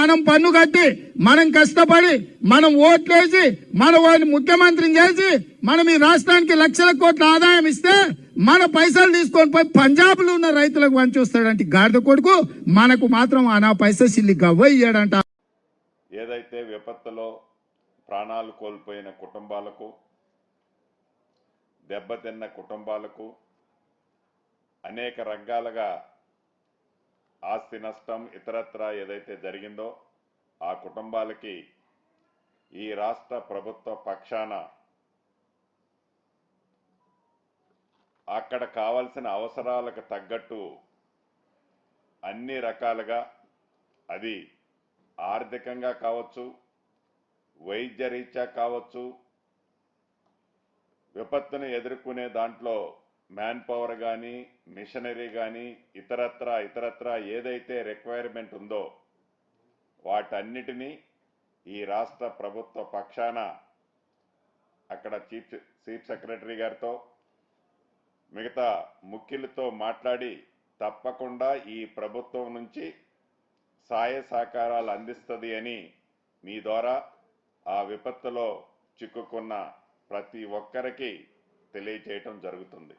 మనం పన్ను కట్టి మనం కష్టపడి మనం ఓట్లేసి మన వాడిని ముఖ్యమంత్రిని చేసి మనం ఈ రాష్ట్రానికి లక్షల కోట్ల ఆదాయం ఇస్తే మన పైసలు తీసుకొని పోయి పంజాబ్ లో ఉన్న రైతులకు వంచొస్తాడంటే గాడిద కొడుకు మనకు మాత్రం ఆ పైసలు సిల్లి గవ్వ ఇయ్యాడంట. ఏదైతే విపత్తులో ప్రాణాలు కోల్పోయిన కుటుంబాలకు, దెబ్బతిన్న కుటుంబాలకు, అనేక రంగాలుగా ఆస్తి నష్టం ఇతరత్రా ఏదైతే జరిగిందో ఆ కుటుంబాలకి ఈ రాష్ట్ర ప్రభుత్వ పక్షాన అక్కడ కావాల్సిన అవసరాలకు తగ్గట్టు అన్ని రకాలుగా, అది ఆర్థికంగా కావచ్చు, వైద్య రీత్యా కావచ్చు, విపత్తును ఎదుర్కొనే దాంట్లో మ్యాన్ పవర్ కానీ, మిషనరీ కానీ, ఇతరత్రా ఏదైతే రిక్వైర్మెంట్ ఉందో వాటన్నిటినీ ఈ రాష్ట్ర ప్రభుత్వ పక్షాన అక్కడ చీఫ్ సెక్రటరీ గారితో మిగతా ముఖ్యులతో మాట్లాడి తప్పకుండా ఈ ప్రభుత్వం నుంచి సహాయ సహకారాలు అందిస్తుంది అని మీ ద్వారా ఆ విపత్తులో చిక్కుకున్న ప్రతి ఒక్కరికి తెలియజేయటం జరుగుతుంది.